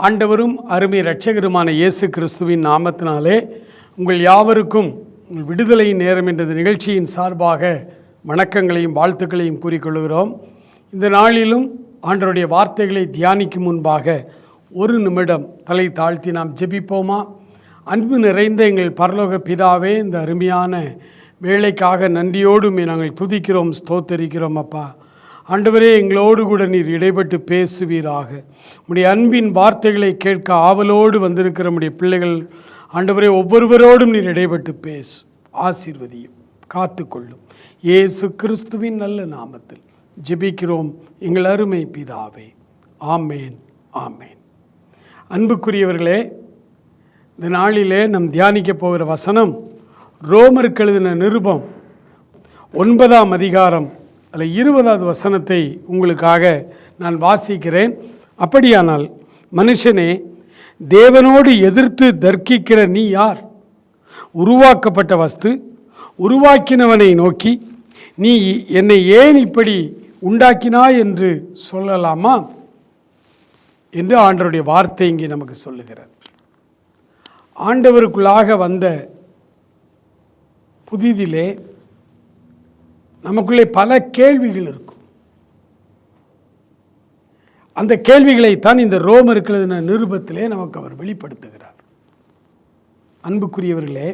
ஆண்டவரும் அருமை இரட்சகருமான இயேசு கிறிஸ்துவின் நாமத்தினாலே உங்கள் யாவருக்கும் உங்கள் விடுதலை நேரம் என்ற நிகழ்ச்சியின் சார்பாக வணக்கங்களையும் வாழ்த்துக்களையும் கூறிக்கொள்கிறோம். இந்த நாளிலும் ஆண்டவருடைய வார்த்தைகளை தியானிக்கும் முன்பாக ஒரு நிமிடம் தலை தாழ்த்தி நாம் ஜெபிப்போமா? அன்பு நிறைந்த எங்கள் பரலோக பிதாவே, இந்த அருமையான வேலைக்காக நன்றியோடு நாங்கள் துதிக்கிறோம், ஸ்தோத்தரிக்கிறோம். அப்பா ஆண்டவரே, எங்களோடு கூட நீர் இடைப்பட்டு பேசுவீராக. உம்முடைய அன்பின் வார்த்தைகளை கேட்க ஆவலோடு வந்திருக்கிற நம்முடைய பிள்ளைகள் ஆண்டவரே, ஒவ்வொருவரோடும் நீர் இடைப்பட்டு பேசு, ஆசீர்வதியும், காத்துக்கொள்ளும். இயேசு கிறிஸ்துவின் நல்ல நாமத்தில் ஜெபிக்கிறோம் எங்கள் அருமை பிதாவே, ஆமேன், ஆமேன். அன்புக்குரியவர்களே, இந்த நாளிலே நம் தியானிக்க போகிற வசனம் ரோமருக்கு எழுதின நிருபம் 9ஆம் அதிகாரம் அதில் 20வது வசனத்தை உங்களுக்காக நான் வாசிக்கிறேன். அப்படியானால் மனுஷனே, தேவனோடு எதிர்த்து தர்க்கிக்கிற நீ யார்? உருவாக்கப்பட்ட வஸ்து உருவாக்கினவனை நோக்கி நீ என்னை ஏன் இப்படி உண்டாக்கினாய் என்று சொல்லலாமா என்று ஆண்டவருடைய வார்த்தை இங்கே நமக்கு சொல்லுகிறது. ஆண்டவருக்குள்ளாக வந்த புதிதிலே நமக்குள்ளே பல கேள்விகள் இருக்கும். அந்த கேள்விகளைத்தான் இந்த ரோமருக்கு எழுதின நிருபத்திலே நமக்கு அவர் வெளிப்படுத்துகிறார். அன்புக்குரியவர்களே,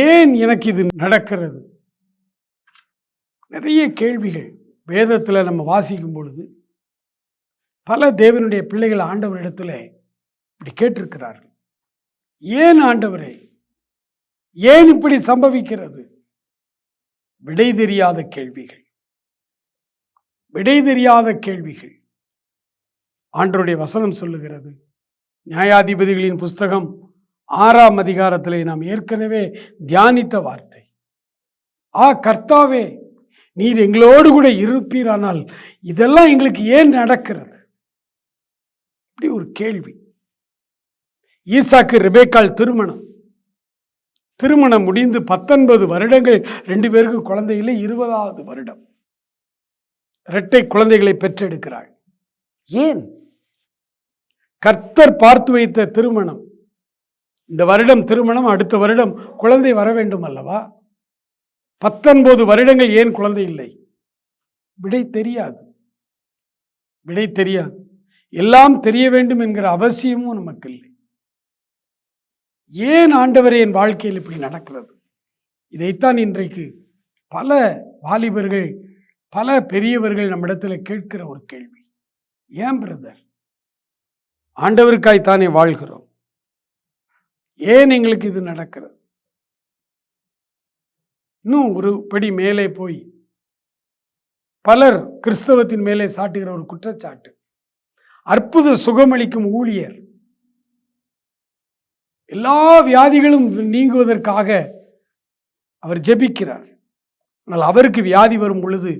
ஏன் எனக்கு இது நடக்கிறது? நிறைய கேள்விகள் வேதத்தில் நம்ம வாசிக்கும் பொழுது பல தேவனுடைய பிள்ளைகள் ஆண்டவரிடத்தில் இப்படி கேட்டிருக்கிறார்கள். ஏன் ஆண்டவரே, ஏன் இப்படி சம்பவிக்கிறது? விடை தெரியாத கேள்விகள், விடை தெரியாத கேள்விகள். ஆண்டவருடைய வசனம் சொல்லுகிறது, நியாயாதிபதிகளின் புஸ்தகம் 6ஆம் அதிகாரத்திலே நாம் ஏற்கனவே தியானித்த வார்த்தை, கர்த்தாவே, நீர் எங்களோடு கூட இருப்பீரானால் இதெல்லாம் எங்களுக்கு ஏன் நடக்கிறது? இப்படி ஒரு கேள்வி. ஈசாக்கு ரெபேக்காள் திருமணம் முடிந்து 19 வருடங்கள் 2 பேருக்கு குழந்தை இல்லை. 20வது வருடம் இரட்டை குழந்தைகளை பெற்றெடுக்கிறாள். ஏன்? கர்த்தர் பார்த்து வைத்த திருமணம். இந்த வருடம் திருமணம், அடுத்த வருடம் குழந்தை வர வேண்டும் அல்லவா? 19 வருடங்கள் ஏன் குழந்தை இல்லை? விடை தெரியாது, விடை தெரியாது. எல்லாம் தெரிய வேண்டும் என்கிற அவசியமும் நமக்கு இல்லை. ஏன் ஆண்டவரே என் வாழ்க்கையில் இப்படி நடக்கிறது? இதைத்தான் இன்றைக்கு பல வாலிபர்கள், பல பெரியவர்கள் நம்மிடத்தில் கேட்கிற ஒரு கேள்வி. ஏன் பிரதர், ஆண்டவருக்காய்த்தானே வாழ்கிறோம், ஏன் எங்களுக்கு இது நடக்கிறது? இன்னும் ஒரு படி மேலே போய் பலர் கிறிஸ்தவத்தின் மேலே சாட்டுகிற ஒரு குற்றச்சாட்டு, அற்புத சுகமளிக்கும் ஊழியர் எல்லா வியாதிகளும் நீங்குவதற்காக அவர் ஜெபிக்கிறார். ஆனால் அவருக்கு வியாதி வரும் பொழுது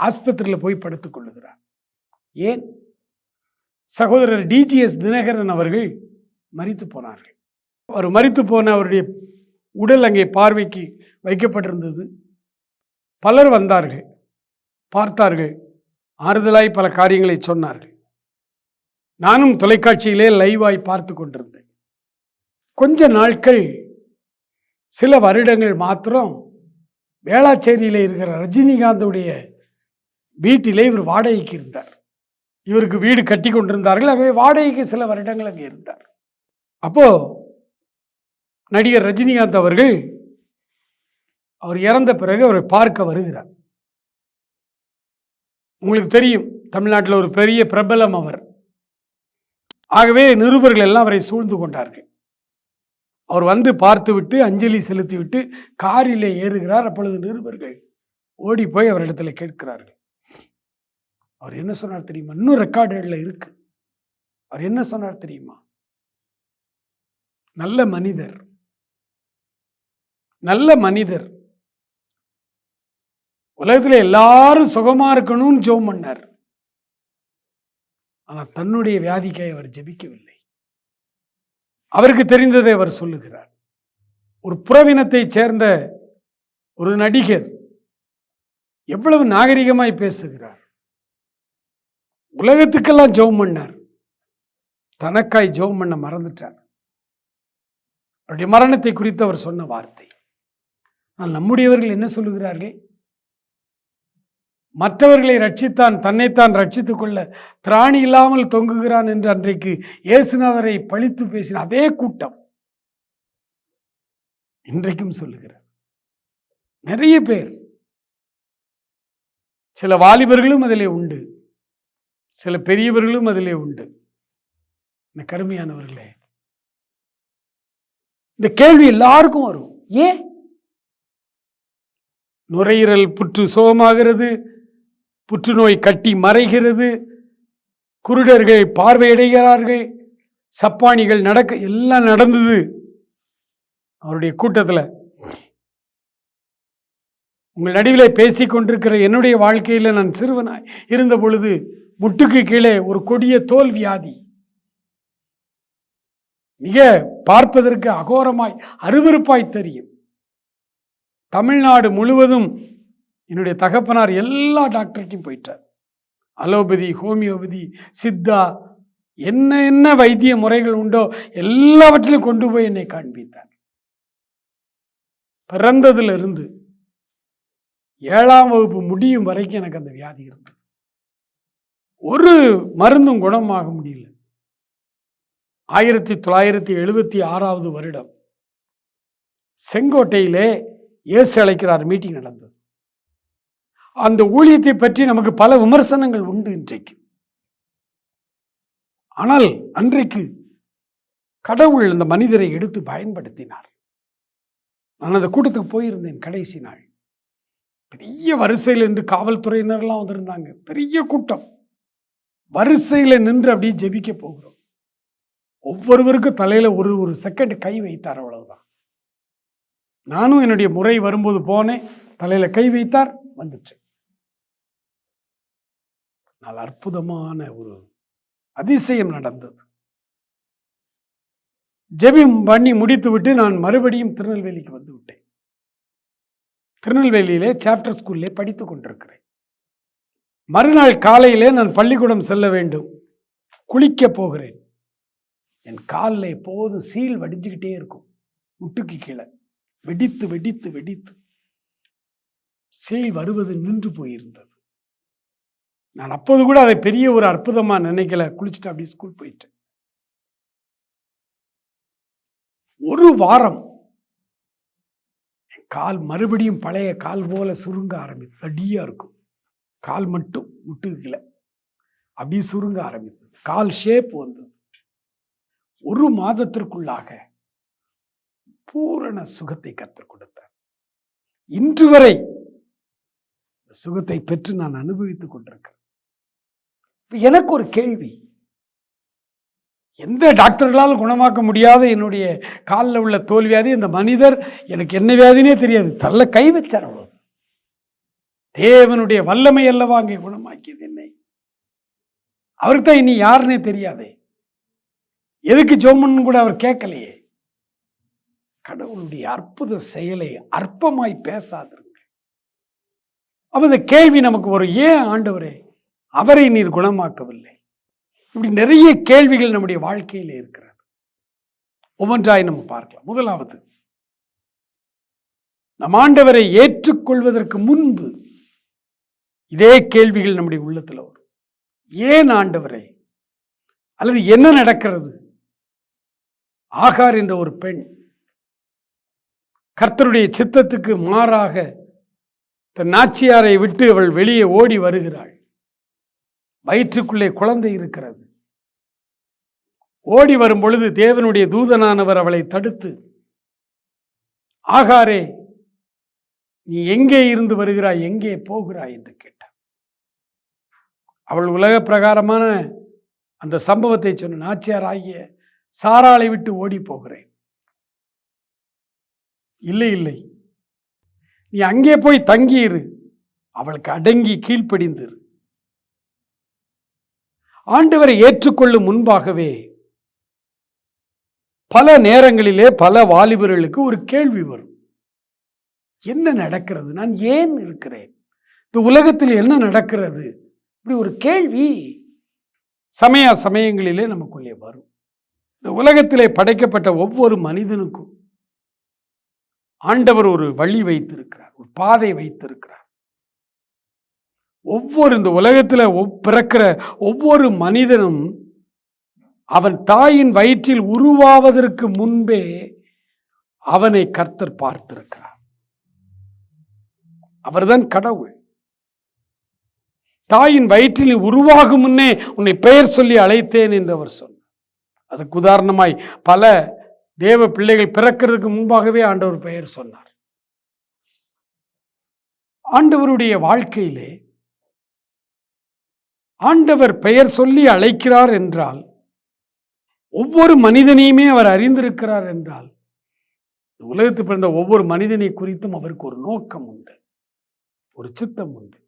ஆஸ்பத்திரியில் போய் படுத்துக் கொள்ளுகிறார். ஏன்? சகோதரர் டிஜிஎஸ் தினகரன் அவர்கள் மரித்து போனார்கள். அவர் மரித்து போன அவருடைய உடல் அங்கே பார்வைக்கு வைக்கப்பட்டிருந்தது. பலர் வந்தார்கள், பார்த்தார்கள், ஆறுதலாய் பல காரியங்களை சொன்னார்கள். நானும் தொலைக்காட்சியிலே லைவாய் பார்த்து கொண்டிருந்தேன். கொஞ்ச நாட்கள், சில வருடங்கள் மாத்திரம் வேளாச்சேரியில் இருக்கிற ரஜினிகாந்துடைய வீட்டிலே இவர் வாடகைக்கு இருந்தார். இவருக்கு வீடு கட்டி கொண்டிருந்தார்கள். ஆகவே வாடகைக்கு சில வருடங்கள் அங்கே இருந்தார். அப்போ நடிகர் ரஜினிகாந்த் அவர்கள் அவர் இறந்த பிறகு அவரை பார்க்க வருகிறார். உங்களுக்கு தெரியும், தமிழ்நாட்டில் ஒரு பெரிய பிரபலம் அவர். ஆகவே நிருபர்கள் எல்லாம் அவரை சூழ்ந்து கொண்டார்கள். அவர் வந்து பார்த்துவிட்டு அஞ்சலி செலுத்திவிட்டு காரிலே ஏறுகிறார். அப்பொழுது நிருபர்கள் ஓடி போய் அவரிடத்தில் கேட்கிறார்கள். அவர் என்ன சொன்னார் தெரியுமா? இன்னும் ரெக்கார்டுல இருக்கு. அவர் என்ன சொன்னார் தெரியுமா? நல்ல மனிதர், நல்ல மனிதர், உலகத்தில் எல்லாரும் சுகமா இருக்கணும்னு ஜெபம் பண்ணார். ஆனால் தன்னுடைய வியாதிக்காய் அவர் ஜெபிக்கவில்லை. அவருக்கு தெரிந்ததை அவர் சொல்லுகிறார். ஒரு புறவினத்தை சேர்ந்த ஒரு நடிகர் எவ்வளவு நாகரிகமாய் பேசுகிறார். உலகத்துக்கெல்லாம் ஜெபம் பண்ணார், தனக்காய் ஜெபம் பண்ண மறந்துட்டார். அவருடைய மரணத்தை குறித்து அவர் சொன்ன வார்த்தை. ஆனால் நம்முடையவர்கள் என்ன சொல்லுகிறார்கள்? மற்றவர்களை ரட்சித்தான், தன்னைத்தான் ரட்சித்துக் கொள்ள திராணி இல்லாமல் தொங்குகிறான் என்று அன்றைக்கு இயேசுநாதரை பழித்து பேசின அதே கூட்டம் இன்றைக்கும் சொல்லுகிறார். நிறைய பேர், சில வாலிபர்களும் அதிலே உண்டு, சில பெரியவர்களும் அதிலே உண்டு. கருமையானவர்களே, இந்த கேள்வி எல்லாருக்கும் வரும். ஏன்? நுரையீரல் புற்று சுகமாகிறது, புற்றுநோய் கட்டி மறைகிறது, குருடர்கள் பார்வையடைகிறார்கள், சப்பானிகள் எல்லாம் நடந்தது அவருடைய கூட்டத்தில். உங்கள் நடுவிலே பேசி கொண்டிருக்கிற என்னுடைய வாழ்க்கையில் நான் சிறுவனாய் இருந்த பொழுது முட்டுக்கு கீழே ஒரு கொடிய தோல் வியாதி, மிக பார்ப்பதற்கு அகோரமாய் அருவருப்பாய் தெரியும். தமிழ்நாடு முழுவதும் என்னுடைய தகப்பனார் எல்லா டாக்டர்கிட்டையும் போயிட்டார். அலோபதி, ஹோமியோபதி, சித்தா, என்ன வைத்திய முறைகள் உண்டோ எல்லாவற்றிலும் கொண்டு போய் என்னை காண்பித்தார். பிறந்ததிலிருந்து 7ஆம் வகுப்பு முடியும் வரைக்கும் எனக்கு அந்த வியாதி இருந்தது. ஒரு மருந்தும் குணமாக முடியல. 1976 வருடம் செங்கோட்டையிலே இயேசு அழைக்கிறார் மீட்டிங் நடந்தது. அந்த ஊழியத்தை பற்றி நமக்கு பல விமர்சனங்கள் உண்டு இன்றைக்கு. ஆனால் அன்றைக்கு கடவுள் அந்த மனிதரை எடுத்து பயன்படுத்தினார். நான் அந்த கூட்டத்துக்கு போயிருந்தேன். கடைசி நாள் பெரிய வரிசையில் நின்று காவல்துறையினர்லாம் வந்திருந்தாங்க. பெரிய கூட்டம். வரிசையில் நின்று அப்படியே ஜெபிக்க போகிறோம். ஒவ்வொருவருக்கும் தலையில ஒரு செகண்ட் கை வைத்தார், அவ்வளவுதான். நானும் என்னுடைய முறை வரும்போது போனேன், தலையில கை வைத்தார், வந்துச்சு. நல்ல அற்புதமான ஒரு அதிசயம் நடந்தது. ஜெபம் பண்ணி முடித்து விட்டு நான் மறுபடியும் திருநெல்வேலிக்கு வந்து விட்டேன். திருநெல்வேலியிலே சாப்டர் ஸ்கூல்லே படித்துக் கொண்டிருக்கிறேன். மறுநாள் காலையிலே நான் பள்ளிக்கூடம் செல்ல வேண்டும். குளிக்க போகிறேன். என் காலில் எப்போதும் சீல் வடிஞ்சுக்கிட்டே இருக்கும். முட்டுக்கு கீழே வெடித்து வெடித்து வெடித்து சீல் வருவது நின்று போயிருந்தது. நான் அப்போது கூட அதை பெரிய ஒரு அற்புதமா நினைக்கல. குளிச்சுட்டு அப்படியே ஸ்கூல் போயிட்டேன். ஒரு வாரம் என் கால் மறுபடியும் பழைய கால் போல சுருங்க ஆரம்பித்தது. அடியா இருக்கும் கால், மட்டும் முட்டுக்கு கீழே அப்படியே சுருங்க ஆரம்பித்தது. கால் ஷேப் வந்தது. ஒரு மாதத்திற்குள்ளாக பூரண சுகத்தை கற்றுக் கொடுத்தார். இன்று வரை சுகத்தை பெற்று நான் அனுபவித்துக் கொண்டிருக்கிறேன். எனக்கு ஒரு கேள்வி, எந்த டாக்டர்களால் குணமாக்க முடியாத என்னுடைய காலில் உள்ள தோல் வியாதி, இந்த மனிதர் எனக்கு என்ன வியாதினே தெரியாது, தள்ள கை வச்சார். அவ்வளவு தேவனுடைய வல்லமை அல்லவா அங்கே குணமாக்கியது என்னை. அவருக்கு தான் இனி யாருன்னே தெரியாதே, எதுக்கு ஜோமன் கூட அவர் கேட்கலையே. கடவுளுடைய அற்புத செயலை அற்பமாய் பேசாதிருங்க. அப்ப இந்த கேள்வி நமக்கு ஒரு, ஏன் ஆண்டவரே அவரை நீர் குணமாக்கவில்லை? இப்படி நிறைய கேள்விகள் நம்முடைய வாழ்க்கையில் இருக்கிறது. ஒவ்வொன்றாய் நம்ம பார்க்கலாம். முதலாவது, நம் ஆண்டவரை ஏற்றுக்கொள்வதற்கு முன்பு இதே கேள்விகள் நம்முடைய உள்ளத்தில் வரும். ஏன் ஆண்டவரே? அல்லது என்ன நடக்கிறது? ஆகார் என்ற ஒரு பெண் கர்த்தருடைய சித்தத்துக்கு மாறாக தன் நாச்சியாரை விட்டு அவள் வெளியே ஓடி வருகிறாள். வயிற்றுக்குள்ளே குழந்தை இருக்கிறது. ஓடி வரும் பொழுது தேவனுடைய தூதனானவர் அவளை தடுத்து, ஆகாரே, நீ எங்கே இருந்து வருகிறாய், எங்கே போகிறாய் என்று கேட்டார். அவள் உலக பிரகாரமான அந்த சம்பவத்தை சொன்ன, நாச்சியார் ஆகிய சாராளை விட்டு ஓடி போகிறேன். இல்லை இல்லை, நீ அங்கே போய் தங்கியிரு, அவளுக்கு அடங்கி கீழ்ப்படிந்திரு. ஆண்டவரை ஏற்றுக்கொள்ளும் முன்பாகவே பல நேரங்களிலே பல வாலிபர்களுக்கு ஒரு கேள்வி வரும், என்ன நடக்கிறது, நான் ஏன் இருக்கிறேன், இந்த உலகத்தில் என்ன நடக்கிறது, இப்படி ஒரு கேள்வி சமயங்களிலே நமக்குள்ளே வரும். இந்த உலகத்திலே படைக்கப்பட்ட ஒவ்வொரு மனிதனுக்கும் ஆண்டவர் ஒரு வழி வைத்திருக்கிறார், ஒரு பாதை வைத்திருக்கிறார். இந்த உலகத்தில் பிறக்கிற ஒவ்வொரு மனிதனும் அவன் தாயின் வயிற்றில் உருவாவதற்கு முன்பே அவனை கர்த்தர் பார்த்திருக்கிறார். அவர்தான் கடவுள். தாயின் வயிற்றில் உருவாகும் முன்னே உன்னை பெயர் சொல்லி அழைத்தேன் என்று அவர் சொன்னார். அதுக்கு உதாரணமாய் பல தேவ பிள்ளைகள் பிறக்கிறதுக்கு முன்பாகவே ஆண்டவர் பெயர் சொன்னார். ஆண்டவருடைய வாழ்க்கையிலே ஆண்டவர் பெயர் சொல்லி அழைக்கிறார் என்றால், ஒவ்வொரு மனிதனையுமே அவர் அறிந்திருக்கிறார் என்றால், உலகத்தில் பிறந்த ஒவ்வொரு மனிதனை குறித்தும் அவருக்கு ஒரு நோக்கம் உண்டு, ஒரு சித்தம் உண்டு.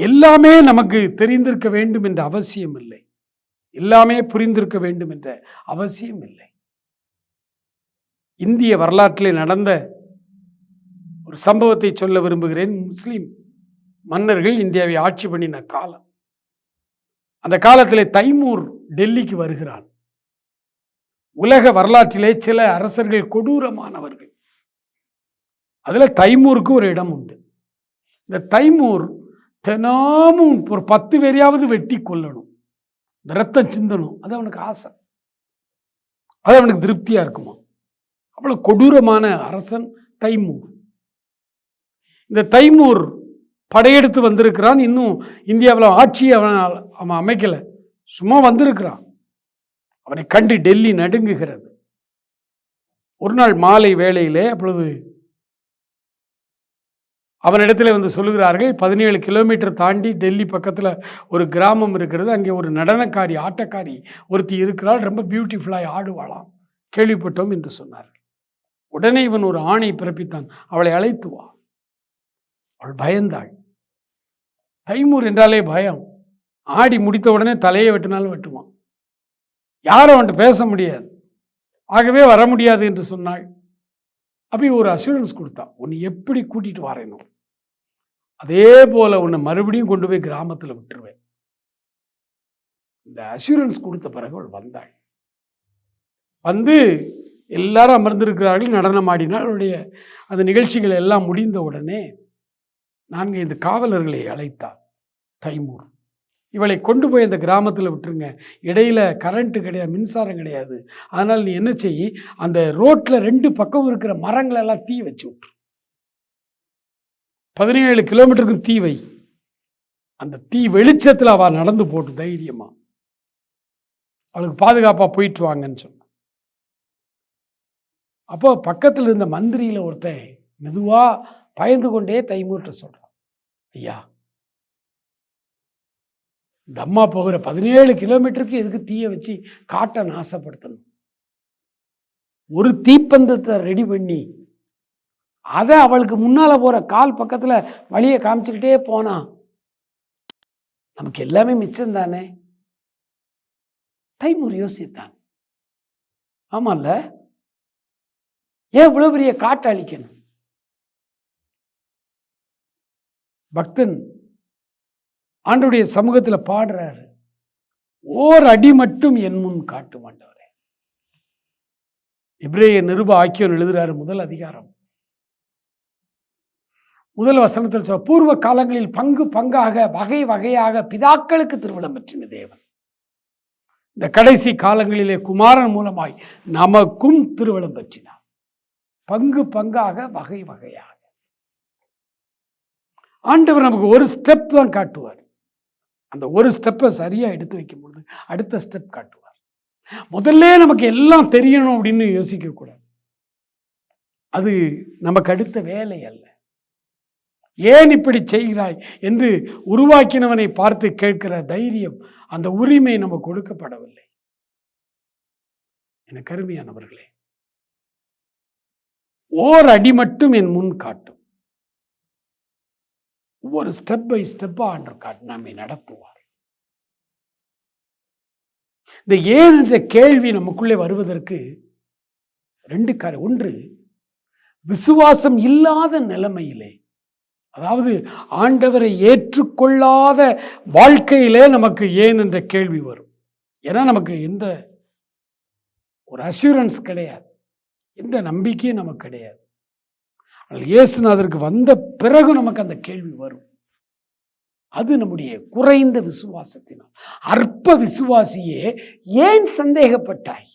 எல்லாமே நமக்கு தெரிந்திருக்க வேண்டும் என்ற அவசியம் இல்லை, எல்லாமே புரிந்திருக்க வேண்டும் என்ற அவசியம் இல்லை. இந்திய வரலாற்றிலே நடந்த ஒரு சம்பவத்தை சொல்ல விரும்புகிறேன். முஸ்லிம் மன்னர்கள் இந்தியாவை ஆட்சி பண்ணின காலம். அந்த காலத்திலே தைமூர் டெல்லிக்கு வருகிறான். உலக வரலாற்றிலே சில அரசர்கள் கொடூரமானவர்கள். அதில் தைமூருக்கு ஒரு இடம் உண்டு. இந்த தைமூர் தினமும் ஒரு 10 பேரையாவது வெட்டி கொல்லணும், ரத்தம் சிந்தணும். அது அவனுக்கு ஆசை, அது அவனுக்கு திருப்தியா இருக்குமா. அவ்வளவு கொடூரமான அரசன் தைமூர். இந்த தைமூர் படையெடுத்து வந்திருக்கிறான். இன்னும் இந்தியாவில் ஆட்சி அவன் அமைக்கல, சும்மா வந்திருக்கிறான். அவனை கண்டு டெல்லி நடுங்குகிறது. ஒரு நாள் மாலை வேளையிலே அப்பொழுது அவனிடத்தில் வந்து சொல்லுகிறார்கள், 17 கிலோமீட்டர் தாண்டி டெல்லி பக்கத்தில் ஒரு கிராமம் இருக்கிறது, அங்கே ஒரு நடனக்காரி ஆட்டக்காரி ஒருத்தி இருக்கிறாள், ரொம்ப பியூட்டிஃபுல்லாய் ஆடுவாளாம், கேள்விப்பட்டோம் என்று சொன்னார்கள். உடனே இவன் ஒரு ஆணை பிறப்பித்தான், அவளை அழைத்து வா. அவள் பயந்தாள். தைமூர் என்றாலே பயம். ஆடி முடித்த உடனே தலையை வெட்டினாலும் வெட்டுவான், யாரும் அவன்கிட்ட பேச முடியாது, ஆகவே வர முடியாது என்று சொன்னாள். அப்படி ஒரு அஷூரன்ஸ் கொடுத்தான், உன்னை எப்படி கூட்டிட்டு வரேனோ அதே போல உன்னை மறுபடியும் கொண்டு போய் கிராமத்தில் விட்டுருவேன். இந்த அஷூரன்ஸ் கொடுத்த பிறகு அவள் வந்தாள். வந்து எல்லாரும் அமர்ந்திருக்கிறார்கள், நடனம் ஆடினாள். அவளுடைய அந்த நிகழ்ச்சிகள் எல்லாம் முடிந்த உடனே 4-5 காவலர்களை அழைத்தாள் தைமூர். இவளை கொண்டு போய் அந்த கிராமத்தில் விட்டுருங்க, இடையில கரண்ட்டு கிடையாது, மின்சாரம் கிடையாது, அதனால் நீ என்ன செய், அந்த ரோட்டில் 2 பக்கம் இருக்கிற மரங்களெல்லாம் தீ வச்சு விட்டுரு. 17 கிலோமீட்டருக்கும் தீ வை. அந்த தீ வெளிச்சத்தில் அவள் நடந்து போட்டு தைரியமா அவளுக்கு பாதுகாப்பாக போயிட்டு வாங்கன்னு சொன்னான். அப்போ பக்கத்தில் இருந்த மந்திரியில் ஒருத்தன் மெதுவாக பயந்து கொண்டே தைமூர்கிட்ட சொல்கிறான், ஐயா, இந்த அம்மா போகிற 17 கிலோமீட்டருக்கு எதுக்கு தீயை வச்சு காட்டை நாசப்படுத்தணும்? ஒரு தீப்பந்தத்தை ரெடி பண்ணி அதை அவளுக்கு முன்னால போற கால் பக்கத்துல வழியை காமிச்சுக்கிட்டே போனா நமக்கு எல்லாமே மிச்சம் தானே. தைமூர் யோசித்தான், ஆமால்ல, ஏன் இவ்வளவு பெரிய காட்டை அழிக்கணும்? பக்தன் ஆண்டவருடைய சமூகத்தில் பாடுறாரு, ஓர் அடி மட்டும் என் முன் காட்டும் ஆண்டவரே. எபிரேய நிருப ஆக்கியோன் எழுதுறாரு, 1 அதிகாரம் 1 வசனத்தில் சொல்ல, பூர்வ காலங்களில் பங்கு பங்காக வகை வகையாக பிதாக்களுக்கு திருவிழம் பெற்றின தேவன் இந்த கடைசி காலங்களிலே குமாரன் மூலமாய் நமக்கும் திருவிழம் பெற்றினார். பங்கு பங்காக வகை வகையாக ஆண்டவர் நமக்கு ஒரு ஸ்டெப் தான் காட்டுவார். அந்த ஒரு ஸ்டெப்பை சரியா எடுத்து வைக்கும் பொழுது அடுத்த ஸ்டெப் காட்டுவார். முதல்ல நமக்கு எல்லாம் தெரியணும் அப்படின்னு யோசிக்க கூடாது. அது நமக்கு அடுத்த வேலை அல்ல. ஏன் இப்படி செய்கிறாய் என்று உருவாக்கினவனை பார்த்து கேட்கிற தைரியம், அந்த உரிமை நமக்கு கொடுக்கப்படவில்லை. எனக்கு அருமையானவர்களே, ஓர் அடி மட்டும் என் முன் காட்டும். ஒவ்வொரு ஸ்டெப் பை ஸ்டெப்பா ஆண்டவர் காட்டு நம்மை நடத்துவார். இந்த ஏன் என்ற கேள்வி நமக்குள்ளே வருவதற்கு 2 காரணம். ஒன்று, விசுவாசம் இல்லாத நிலைமையிலே அதாவது ஆண்டவரை ஏற்றுக்கொள்ளாத வாழ்க்கையிலே நமக்கு ஏன் என்ற கேள்வி வரும். ஏன்னா நமக்கு எந்த ஒரு அஷூரன்ஸ் கிடையாது, எந்த நம்பிக்கையும் நமக்கு கிடையாது. இயேசுநாதருக்கு வந்த பிறகு நமக்கு அந்த கேள்வி வரும். அது நம்முடைய குறைந்த விசுவாசத்தினால். அற்ப விசுவாசியே ஏன் சந்தேகப்பட்டாய்?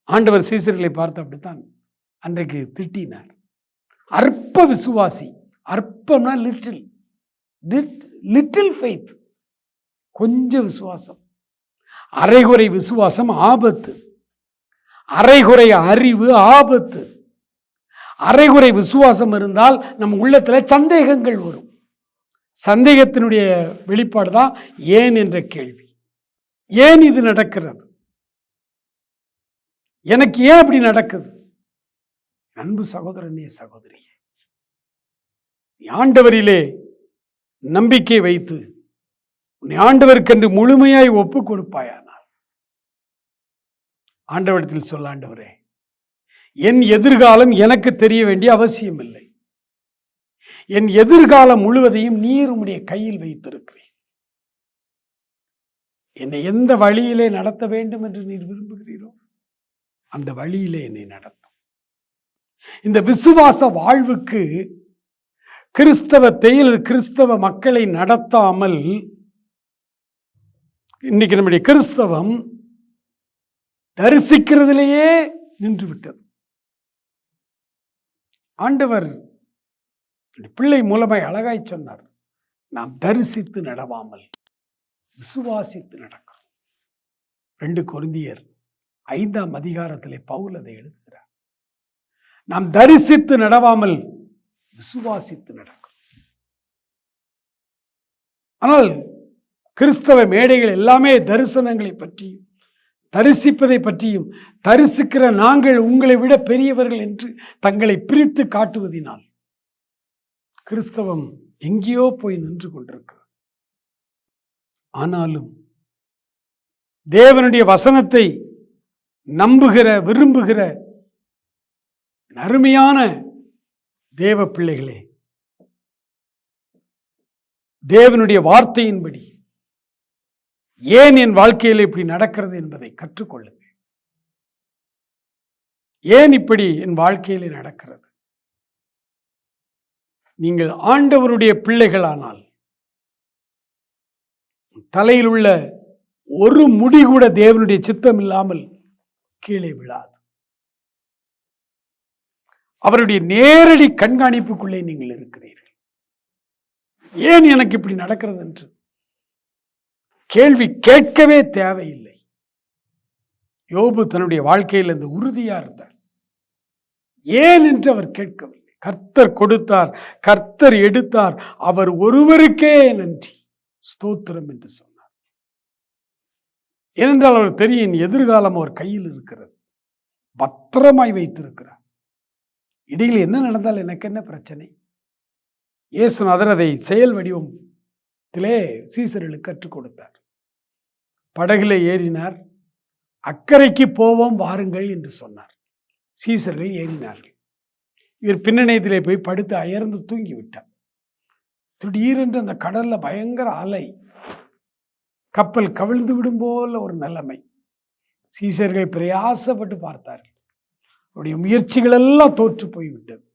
ஆண்டவர் சீசர்களை பார்த்து அப்படித்தான் அன்றைக்கு திட்டினார். அற்ப விசுவாசி, அற்பம்னா லிட்டில், லிட்டில் ஃபெய்த், கொஞ்சம் விசுவாசம். அரைகுறை விசுவாசம் ஆபத்து, அரைகுறை அறிவு ஆபத்து. அரைகுறை விசுவாசம் இருந்தால் நம் உள்ளத்தில் சந்தேகங்கள் வரும். சந்தேகத்தினுடைய வெளிப்பாடு தான் ஏன் என்ற கேள்வி. ஏன் இது நடக்கிறது? எனக்கு ஏன் இப்படி நடக்குது? அன்பு சகோதரனே, சகோதரியே, ஆண்டவரிலே நம்பிக்கை வைத்து உன்னை ஆண்டவருக்கென்று முழுமையாய் ஒப்பு கொடுப்பாயானால், ஆண்டவரிடத்தில் சொல்ல, ஆண்டவரே, என் எதிர்காலம் எனக்கு தெரிய வேண்டிய அவசியம் இல்லை. என் எதிர்காலம் முழுவதையும் நீர் உம்முடைய கையில் வைத்திருக்கிறேன். என்னை எந்த வழியிலே நடத்த வேண்டும் என்று நீர் விரும்புகிறீரோ அந்த வழியிலே என்னை நடத்தும். இந்த விசுவாச வாழ்வுக்கு கிறிஸ்தவத்தை அல்லது கிறிஸ்தவ மக்களை நடத்தாமல் இன்னைக்கு நம்முடைய கிறிஸ்தவம் தரிசிக்கிறதிலேயே நின்று விட்டது. ஆண்டவர் பிள்ளை மூலமாய் அழகாய் சொன்னார், நாம் தரிசித்து நடவாமல் விசுவாசித்து நடக்கிறோம். 2 கொரிந்தியர் 5ஆம் அதிகாரத்திலே பவுல் அதை எழுதுகிறார். நாம் தரிசித்து நடவாமல் விசுவாசித்து நடக்கிறோம். ஆனால் கிறிஸ்தவ மேடைகள் எல்லாமே தரிசனங்களை பற்றியும் தரிசிப்பதை பற்றியும், தரிசிக்கிற நாங்கள் உங்களை விட பெரியவர்கள் என்று தங்களை பிரித்து காட்டுவதினால் கிறிஸ்தவம் எங்கேயோ போய் நின்று கொண்டிருக்கிறது. ஆனாலும் தேவனுடைய வசனத்தை நம்புகிற, விரும்புகிற அருமையான தேவ பிள்ளைகளே, தேவனுடைய வார்த்தையின்படி ஏன் என் வாழ்க்கையில் இப்படி நடக்கிறது என்பதை கற்றுக்கொள்ளுங்கள். ஏன் இப்படி என் வாழ்க்கையிலே நடக்கிறது? நீங்கள் ஆண்டவருடைய பிள்ளைகளானால் தலையில் உள்ள ஒரு முடி கூட தேவனுடைய சித்தம் இல்லாமல் கீழே விழாது. அவருடைய நேரடி கண்காணிப்புக்குள்ளே நீங்கள் இருக்கிறீர்கள். ஏன் எனக்கு இப்படி நடக்கிறது என்று கேள்வி கேட்கவே தேவையில்லை. யோபு தன்னுடைய வாழ்க்கையில் இந்த உறுதியா இருந்தார். ஏன் என்று அவர் கேட்கவில்லை. கர்த்தர் கொடுத்தார், கர்த்தர் எடுத்தார், அவர் ஒருவருக்கே நன்றி, ஸ்தோத்திரம் என்று சொன்னார். ஏனென்றால் அவர் தெரியும் எதிர்காலம் அவர் கையில் இருக்கிறது, பத்திரமாய் வைத்திருக்கிறார். இடையில் என்ன நடந்தால் எனக்கு என்ன பிரச்சனை? இயேசுநாதர் அதை செயல் வடிவத்திலே சீசர்களுக்கு கற்றுக் கொடுத்தார். படகிலே ஏறினார், அக்கறைக்கு போவோம் வாருங்கள் என்று சொன்னார். சீசர்கள் ஏறினார்கள். இவர் பின்னணியத்திலே போய் படுத்து அயர்ந்து தூங்கிவிட்டார். திடீரென்று அந்த கடல்ல பயங்கர அலை, கப்பல் கவிழ்ந்து விடும் போல ஒரு நிலைமை. சீசர்கள் பிரயாசப்பட்டு பார்த்தார்கள், அவருடைய முயற்சிகள் எல்லாம் தோற்று போய்விட்டது.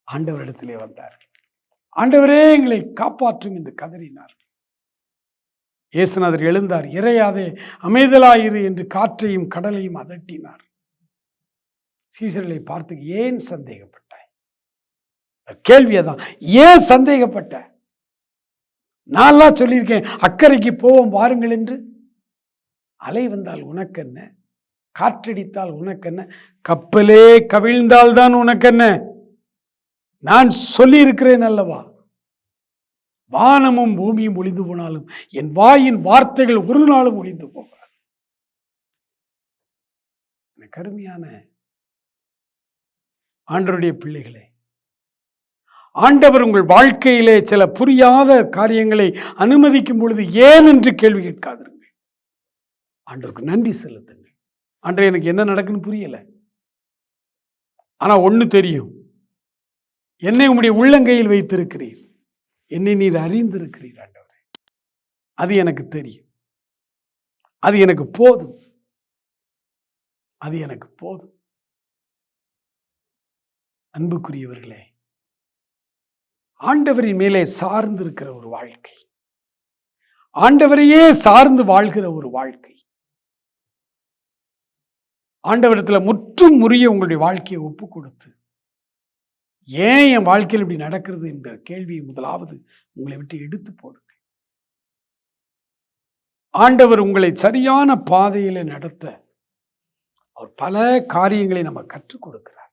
ஆண்டவரிடத்திலே வந்தார்கள். ஆண்டவரே எங்களை காப்பாற்றும் என்று கதறினார்கள். இயேசுநாதர் எழுந்தார், இறையாதே அமைதலாயிரு என்று காற்றையும் கடலையும் அதட்டினார். சீசர்களை பார்த்து, ஏன் சந்தேகப்பட்டாய்? கேள்வியதான், ஏன் சந்தேகப்பட்ட? நான்லாம் சொல்லியிருக்கேன் அக்கறைக்கு போவோம் வாருங்கள் என்று. அலை வந்தால் உனக்கென்ன, காற்றடித்தால் உனக்கென்ன, கப்பலே கவிழ்ந்தால் தான் உனக்கென்ன? நான் சொல்லி இருக்கிறேன் அல்லவா, வானமும் பூமியும் ஒளிந்து போனாலும் என் வாயின் வார்த்தைகள் ஒரு நாளும் ஒளிந்து போகாது. கருமையான ஆண்டவருடைய பிள்ளைகளே, ஆண்டவர் உங்கள் வாழ்க்கையிலே சில புரியாத காரியங்களை அனுமதிக்கும் பொழுது ஏன் என்று கேள்வி கேட்காதிருங்கள். ஆண்டவருக்கு நன்றி செலுத்துங்கள். ஆண்டவர் எனக்கு என்ன நடக்குன்னு புரியல, ஆனா ஒண்ணு தெரியும், என்னை உம்முடைய உள்ளங்கையில் வைத்திருக்கிறீர். என்னை நீர் அறிந்திருக்கிறீர் ஆண்டவரே. அது எனக்கு தெரியும். அது எனக்கு போதும். அது எனக்கு போதும். அன்புக்குரியவர்களே, ஆண்டவரின் மேலே சார்ந்து இருக்கிற ஒரு வாழ்க்கை, ஆண்டவரையே சார்ந்து வாழ்கிற ஒரு வாழ்க்கை, ஆண்டவரிடத்தில் முற்றும் முறிய உங்களுடைய வாழ்க்கையை ஒப்பு கொடுத்து, ஏன் என் வாழ்க்கையில் இப்படி நடக்கிறது என்ற கேள்வியை முதலாவது உங்களை விட்டு எடுத்து போடுங்க. ஆண்டவர் உங்களை சரியான பாதையில நடத்த அவர் பல காரியங்களை நம்ம கற்றுக் கொடுக்கிறார்.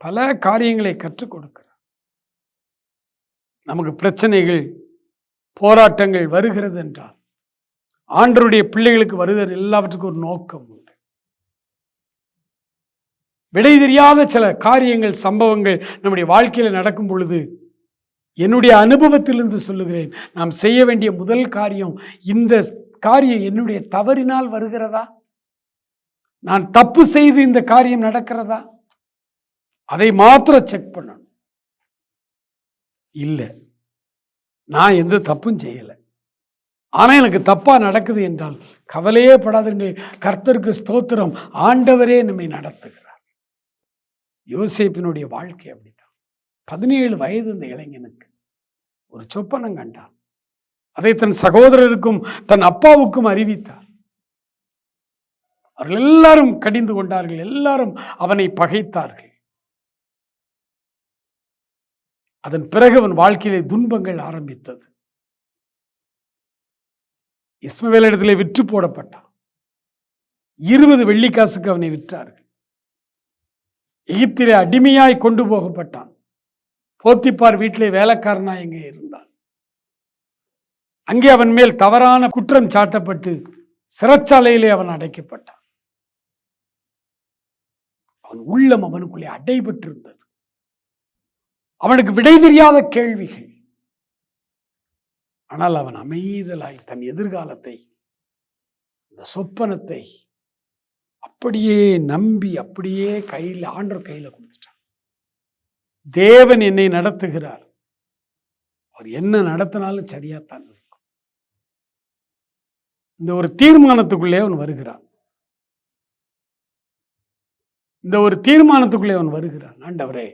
பல காரியங்களை கற்றுக் கொடுக்கிறார். நமக்கு பிரச்சனைகள், போராட்டங்கள் வருகிறது என்றால் ஆண்டவருடைய பிள்ளைகளுக்கு வருகிற எல்லாவற்றுக்கும் ஒரு நோக்கம் உண்டு. விடை தெரியாத சில காரியங்கள், சம்பவங்கள் நம்முடைய வாழ்க்கையில் நடக்கும் பொழுது, என்னுடைய அனுபவத்திலிருந்து சொல்லுகிறேன், நாம் செய்ய வேண்டிய முதல் காரியம், இந்த காரியம் என்னுடைய தவறினால் வருகிறதா? நான் தப்பு செய்து இந்த காரியம் நடக்கிறதா? அதை மாத்திரம் செக் பண்ணணும். இல்லை, நான் எந்த தப்பும் செய்யலை, ஆனால் எனக்கு தப்பா நடக்குது என்றால் கவலையே படாதீர்கள். கர்த்தருக்கு ஸ்தோத்திரம், ஆண்டவரே நம்மை நடத்துகிறார். யோசேப்பினுடைய வாழ்க்கை அப்படித்தான். 17 வயது இந்த இளைஞனுக்கு ஒரு சொப்பனம் கண்டான். அதை தன் சகோதரருக்கும் தன் அப்பாவுக்கும் அறிவித்தார். அவர்கள் எல்லாரும் கடிந்து கொண்டார்கள், எல்லாரும் அவனை பகைத்தார்கள். அதன் பிறகு அவன் வாழ்க்கையிலே துன்பங்கள் ஆரம்பித்தது. இஸ்மவேலிடத்திலே விற்று போடப்பட்டான். 20 வெள்ளிக்காசுக்கு அவனை விற்றார்கள். எகிப்திலே அடிமையாய் கொண்டு போகப்பட்டான். போத்திப்பார் வீட்டிலே வேலைக்காரனாய் எங்கே இருந்தான். அங்கே அவன் மேல் தவறான குற்றம் சாட்டப்பட்டு சிறைச்சாலையிலே அவன் அடைக்கப்பட்டான். அவன் உள்ளம் அவனுக்குள்ளே அடைபட்டிருந்தது. அவனுக்கு விடை தெரியாத கேள்விகள். ஆனால் அவன் அமைதலாய் தன் எதிர்காலத்தை, இந்த சொப்பனத்தை அப்படியே நம்பி, அப்படியே கையில், ஆண்டவர் கையில் கொடுத்துட்டான். தேவன் என்னை நடத்துகிறார், அவர் என்ன நடத்தினாலும் சரியாத்தான் இருக்கும். இந்த ஒரு தீர்மானத்துக்குள்ளே அவன் வருகிறான். இந்த ஒரு தீர்மானத்துக்குள்ளே அவன் வருகிறான். ஆண்டவரே,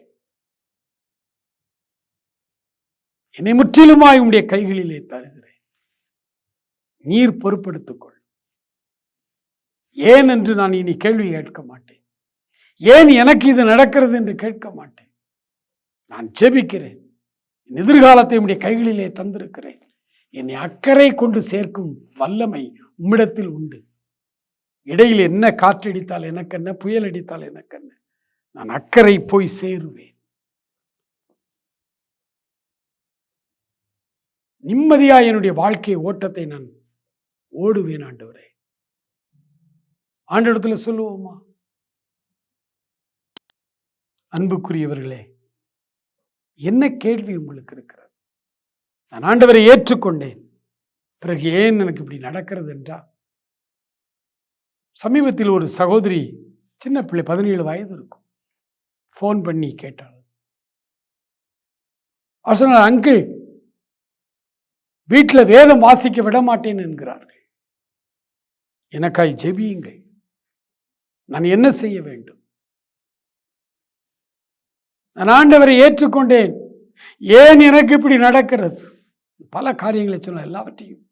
என்னை முற்றிலுமாய் உம்முடைய கைகளிலே தருகிறேன், நீர் பொறுப்பெடுத்துக்கொள். ஏன் என்று நான் இனி கேள்வி கேட்க மாட்டேன். ஏன் எனக்கு இது நடக்கிறது என்று கேட்க மாட்டேன். நான் ஜெபிக்கிறேன். என் எதிர்காலத்தை உம்முடைய கைகளிலே தந்திருக்கிறேன். என்னை அக்கறை கொண்டு சேர்க்கும் வல்லமை உம்மிடத்தில் உண்டு. இடையில் என்ன காற்றடித்தால் எனக்கென்ன, புயல் அடித்தால் எனக்கென்ன, நான் அக்கறை போய் சேருவேன். நிம்மதியா என்னுடைய வாழ்க்கை ஓட்டத்தை நான் ஓடுவேன். ஆண்டவரே, ஆண்டவரிடத்தில் சொல்லுவோமா? அன்புக்குரியவர்களே, என்ன கேள்வி உங்களுக்கு இருக்கிறது? நான் ஆண்டவரை ஏற்றுக்கொண்டேன், பிறகு ஏன் எனக்கு இப்படி நடக்கிறது என்றால், சமீபத்தில் ஒரு சகோதரி, சின்ன பிள்ளை, 17 வயது இருக்கும், ஃபோன் பண்ணி கேட்டாள். அவர் சொன்னார், அங்கிள், வீட்டில் வேதம் வாசிக்க விட மாட்டேன் என்கிறார்கள், எனக்காய் ஜெபியுங்கள், நான் என்ன செய்ய வேண்டும்? நான் ஆண்டவரை ஏற்றுக்கொண்டேன், ஏன் எனக்கு இப்படி நடக்கிறது? பல காரியங்களை சொல்ல, எல்லாவற்றையும்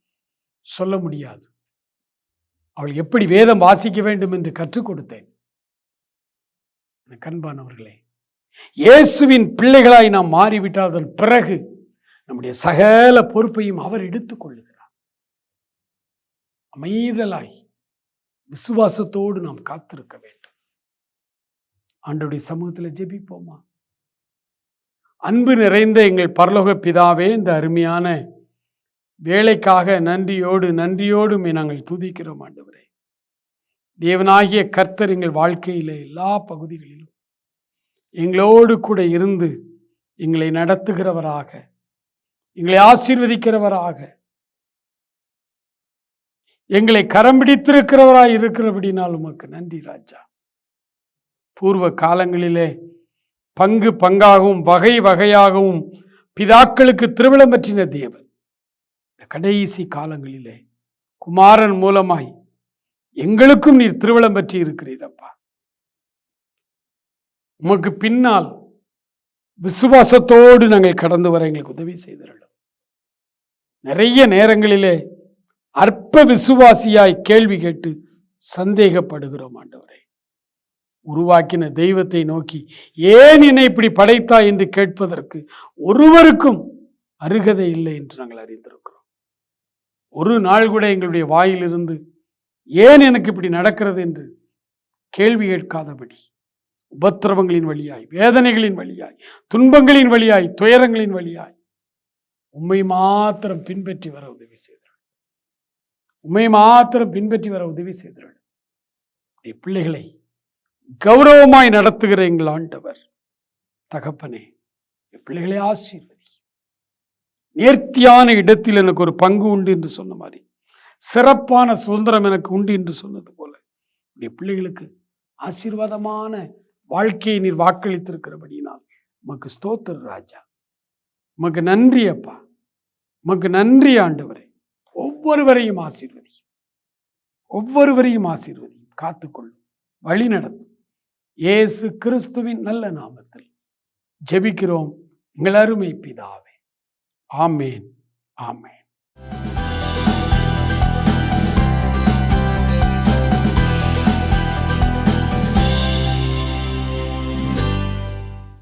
சொல்ல முடியாது. அவள் எப்படி வேதம் வாசிக்க வேண்டும் என்று கற்றுக் கொடுத்தேன். அன்பானவர்களே, இயேசுவின் பிள்ளைகளாய் நாம் மாறிவிட்டால் அதன் பிறகு நம்முடைய சகல பொறுப்பையும் அவர் எடுத்துக் கொள்ளுகிறார். அமைதலாய் விசுவாசத்தோடு நாம் காத்திருக்க வேண்டும். ஆண்டவருடைய சமூகத்தில் ஜெபிப்போமா? அன்பு நிறைந்த எங்கள் பரலோக பிதாவே, இந்த அருமையான வேலைக்காக நன்றியோடு நாங்கள் துதிக்கிறோம். ஆண்டவரே, தேவனாகிய கர்த்தர் எங்கள் வாழ்க்கையில் எல்லா பகுதிகளிலும் எங்களோடு கூட இருந்து எங்களை நடத்துகிறவராக, எங்களை ஆசீர்வதிக்கிறவராக, எங்களை கரம் பிடித்திருக்கிறவராய் இருக்கிறபடினால் உமக்கு நன்றி ராஜா. பூர்வ காலங்களிலே பங்கு பங்காகவும் வகை வகையாகவும் பிதாக்களுக்கு திருவிழம்பற்றின தேவன் இந்த கடைசி காலங்களிலே குமாரன் மூலமாய் எங்களுக்கும் நீர் திருவிழம்பற்றி இருக்கிறீரப்பா. உமக்கு பின்னால் விசுவாசத்தோடு நாங்கள் கடந்து வர எங்களுக்கு உதவி செய்திருக்கிறோம். நிறைய நேரங்களிலே அற்ப விசுவாசியாய் கேள்வி கேட்டு சந்தேகப்படுகிறோம். ஆண்டவரே, உருவாக்கின தெய்வத்தை நோக்கி ஏன் என்னை இப்படி படைத்தா என்று கேட்பதற்கு ஒருவருக்கும் அருகதை இல்லை என்று நாங்கள் அறிந்திருக்கிறோம். ஒரு நாள் கூட எங்களுடைய வாயிலிருந்து ஏன் எனக்கு இப்படி நடக்கிறது என்று கேள்வி கேட்காதபடி உபத்திரவங்களின் வழியாய், வேதனைகளின் வழியாய், துன்பங்களின் வழியாய், துயரங்களின் வழியாய் உம்மை மாத்திரம் பின்பற்றி வர உதவி செய்தார். உம்மை மாத்திரம் பின்பற்றி வர உதவி செய்தார். பிள்ளைகளை கௌரவமாய் நடத்துகிற எங்கள் ஆண்டவர் தகப்பனே, பிள்ளைகளை ஆசீர்வதி. நேர்த்தியான இடத்தில் எனக்கு ஒரு பங்கு உண்டு என்று சொன்ன மாதிரி சிறப்பான சுதந்திரம் எனக்கு உண்டு என்று சொன்னது போல பிள்ளைகளுக்கு ஆசீர்வாதமான வாழ்க்கையை நீர் வாக்களித்திருக்கிறபடியினால் உமக்கு ஸ்தோத்திர ராஜா. உமக்கு நன்றி அப்பா, உமக்கு நன்றி ஆண்டவரே. ஒவ்வொருவரையும் ஆசீர்வதி, ஒவ்வொருவரையும் ஆசீர்வதி, காத்துக்கொள்ளும், வழி நடத்தும். இயேசு கிறிஸ்துவின் நல்ல நாமத்தில் ஜெபிக்கிறோம் எங்கள் அருமை பிதாவே. ஆமேன், ஆமேன்.